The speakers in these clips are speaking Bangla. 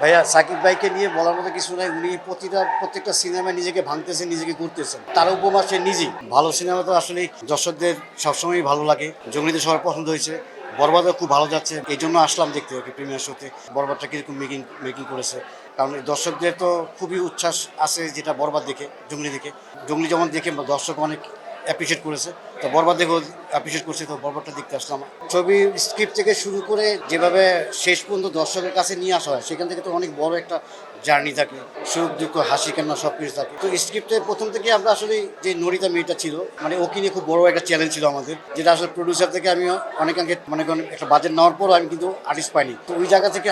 ভাইয়া সাকিব ভাইকে নিয়ে বলার মতো কিছু নাই। উনি প্রত্যেকটা সিনেমায় নিজেকে ভাঙতেছেন, নিজেকে করতেছেন। তার উপমা সে নিজেই। ভালো সিনেমা তো আসলে দর্শকদের সবসময়ই ভালো লাগে। জঙ্গলিতে সবার পছন্দ হয়েছে। বরবাদও খুব ভালো যাচ্ছে, এই জন্য আসলাম দেখতে ওকে প্রিমিয়ার শোতে। বরবাদটা কীরকম মেকিং করেছে, কারণ এই দর্শকদের তো খুবই উচ্ছ্বাস আছে যেটা বরবাদ দেখে, জঙ্গলি দেখে। জঙ্গলি যেমন দেখে দর্শক অনেক অ্যাপ্রিসিয়েট করেছে, তো বরবাদ দেখেও অ্যাপ্রিসিয়েট করছে, তো বরবাদটা দেখতে আসলাম। ছবির স্ক্রিপ্ট থেকে শুরু করে যেভাবে শেষ পর্যন্ত দর্শকের কাছে নিয়ে আসা হয়, সেখান থেকে তো অনেক বড় একটা জার্নি থাকে, সুখ দুঃখ হাসি কান্না সব কিছু থাকে। তো স্ক্রিপ্টে প্রথম থেকে আমরা আসলে যে নরিতা মেয়েটা ছিল, মানে ওকে নিয়ে খুব বড় একটা চ্যালেঞ্জ ছিল আমাদের, যেটা আসলে প্রডিউসার থেকে আমি অনেকাংশে মনে করেন একটা বাজেট নেওয়ার পরও আমি কিন্তু আর্টিস্ট পাইনি। তো ওই জায়গা থেকে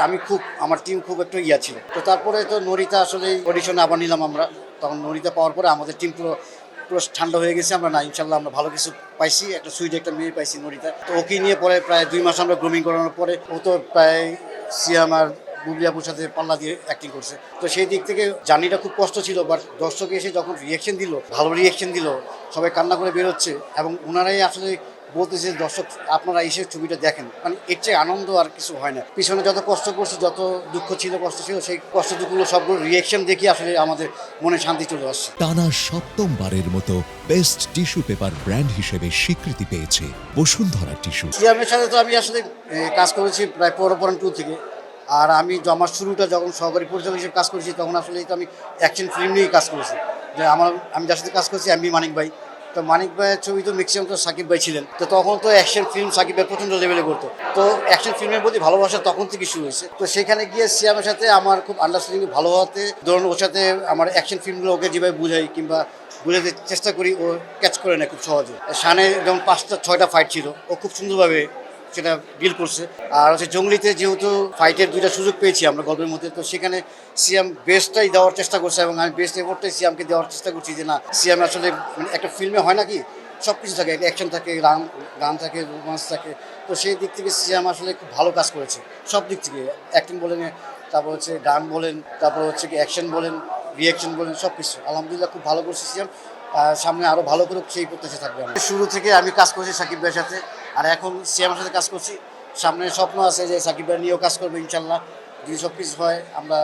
আমার টিম খুব একটু ছিল। তো তারপরে তো নরিতা আসলে অডিশনে আবার নিলাম আমরা। তখন নরিতা পাওয়ার পরে আমাদের টিম পুরো পুরো ঠান্ডা হয়ে গেছে। আমরা না, ইনশাল্লাহ আমরা ভালো কিছু পাইছি, একটা সুইট একটা মেয়ে পাইছি নরিতা। তো ওকে নিয়ে পরে প্রায় 2 মাস আমরা গ্রুমিং করানোর পরে ও তো প্রায় সিয়াম আর বুবলি আপুর সাথে পাল্লা দিয়ে অ্যাক্টিং করছে। তো সেই দিক থেকে জার্নিটা খুব কষ্ট ছিল, বাট দর্শক এসে যখন রিয়েকশন দিল, ভালো রিয়েকশন দিল, সবাই কান্না করে বেরোচ্ছে, এবং ওনারাই আসলে বলতেছে দর্শক আপনারা এসে ছবিটা দেখেন, মানে এর চেয়ে আনন্দ আর কিছু হয় না। পিছনে যত কষ্ট করছি, যত দুঃখ ছিল, কষ্ট ছিল, সেই কষ্ট দুঃখগুলো সবগুলো রিয়েকশন দেখি আসলে আমাদের মনে শান্তি চলে আসছে। টানা সপ্তমবারের মতো বেস্ট টিস্যু পেপার ব্র্যান্ড হিসেবে স্বীকৃতি পেয়েছে বসুন্ধরা টিস্যু। সিয়ামের সাথে তো আমি আসলে কাজ করেছি প্রায় পরপরান 2 থেকে। আর আমি আমার শুরুটা যখন সহকারী পরিচালক হিসেবে কাজ করেছি, তখন আসলে তো আমি অ্যাকশন ফিল্ম নিয়েই কাজ করেছি। যে আমি যার সাথে কাজ করছি এমবি মানিক ভাই। তো মানিক ভাইয়ের ছবি তো ম্যাক্সিমাম তো সাকিব ভাই ছিলেন। তো তখন তো অ্যাকশন ফিল্ম সাকিব ভাই প্রচণ্ড লেভেলে করতো। তো অ্যাকশন ফিল্মের প্রতি ভালোবাসা তখন থেকে শুরু হয়েছে। তো সেখানে গিয়ে সিয়ামের সাথে আমার খুব আন্ডারস্ট্যান্ডিং ভালো হতে, ধরুন ওর সাথে আমার অ্যাকশন ফিল্মগুলো ওকে যেভাবে বুঝাই কিংবা বুঝাতে চেষ্টা করি, ও ক্যাচ করে নেয় খুব সহজে। শানে যেমন 5-6টা ফাইট ছিল, ও খুব সুন্দরভাবে সেটা ডিল করছে। আর হচ্ছে জঙ্গলিতে যেহেতু ফাইটের 2টা সুযোগ পেয়েছি আমরা গল্পের মধ্যে, তো সেখানে সিয়াম বেস্টটাই দেওয়ার চেষ্টা করছে, এবং আমি বেস্ট এফোর্টটাই সিয়ামকে দেওয়ার চেষ্টা করছি। যে না, সিয়াম আসলে মানে একটা ফিল্মে হয় নাকি সব কিছু থাকে, অ্যাকশন থাকে, গান থাকে, রোমান্স থাকে। তো সেই দিক থেকে সিয়াম আসলে খুব ভালো কাজ করেছে সব দিক থেকে। অ্যাক্টিং বলেন, তারপর হচ্ছে গান বলেন, তারপর হচ্ছে কি অ্যাকশন বলেন, রিয়াকশন বলেন, সব কিছু আলহামদুলিল্লাহ খুব ভালো করছে সিয়াম। সামনে আরও ভালো করে সেই প্রত্যাশা থাকবে। আমার শুরু থেকে আমি কাজ করছি সাকিব ভাইয়ের সাথে, আর এখন সিয়ামের সাথে কাজ করছি। সামনে স্বপ্ন আছে যে সাকিব ভাই নিয়েও কাজ করবো ইনশাল্লাহ। যদি সব কিছু হয়, আমরা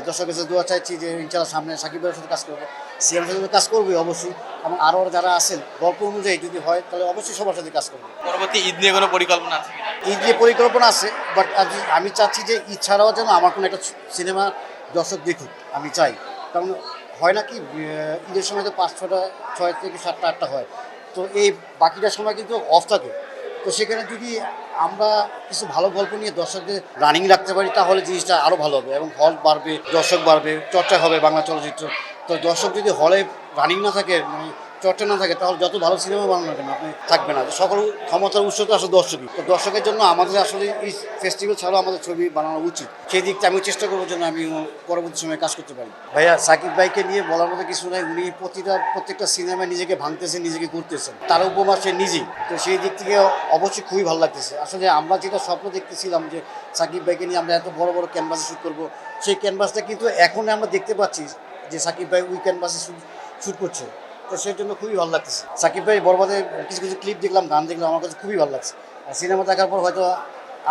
দর্শকের কাছে দোয়া চাইছি যে ইনশাল্লাহ সামনে সাকিব ভাইয়ের সাথে কাজ করবো, সিয়ামের সাথে কাজ করবোই অবশ্যই। এবং আরও যারা আছেন গল্প অনুযায়ী যদি হয়, তাহলে অবশ্যই সবার সাথে কাজ করবো। পরবর্তী ঈদ নিয়ে কোনো পরিকল্পনা আছে? ঈদ নিয়ে পরিকল্পনা আছে, বাট আমি চাচ্ছি যে ঈদ ছাড়াও যেন আমার কোনো একটা সিনেমা দর্শক দেখুক, আমি চাই। কারণ হয় না কি, ঈদের সময় তো 6 থেকে 7টা 8টা হয়, তো এই বাকিটার সময় কিন্তু অফ থাকে। তো সেখানে যদি আমরা কিছু ভালো গল্প নিয়ে দর্শকদের রানিং রাখতে পারি, তাহলে জিনিসটা আরও ভালো হবে, এবং হল বাড়বে, দর্শক বাড়বে, চর্চা হবে বাংলা চলচ্চিত্র। তো দর্শক যদি হলে রানিং না থাকে, মানে চর্চা না থাকে, তাহলে যত ভালো সিনেমা বানানো কেন আপনি থাকবে না। সকল ক্ষমতার উৎস তো আসলে দর্শকই। তো দর্শকের জন্য আমাদের আসলে এই ফেস্টিভ্যাল ছাড়াও আমাদের ছবি বানানো উচিত। সেই দিকটা আমি চেষ্টা করবো যেন আমি পরবর্তী সময়ে কাজ করতে পারি। ভাইয়া সাকিব ভাইকে নিয়ে বলার মতো কিছু নাই। উনি প্রত্যেকটা সিনেমায় নিজেকে ভাঙতেছেন, নিজেকে করতেছেন। তার উপমা সে নিজেই। তো সেই দিক থেকে অবশ্যই খুবই ভালো লাগতেছে। আসলে আমরা যেটা স্বপ্ন দেখতেছিলাম যে সাকিব ভাইকে নিয়ে আমরা এত বড় বড় ক্যানভাসে শ্যুট করবো, সেই ক্যানভাসটা কিন্তু এখন আমরা দেখতে পাচ্ছি যে সাকিব ভাই ওই ক্যানভাসে শ্যুট করছে। তো সেই জন্য খুবই ভালো লাগতেছে। সাকিব ভাই বরবাদের কিছু কিছু ক্লিপ দেখলাম, গান দেখলাম, আমার কাছে খুবই ভালো লাগছে। আর সিনেমা দেখার পর হয়তো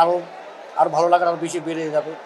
আরও ভালো লাগার আরও বেশি বেড়ে যাবে।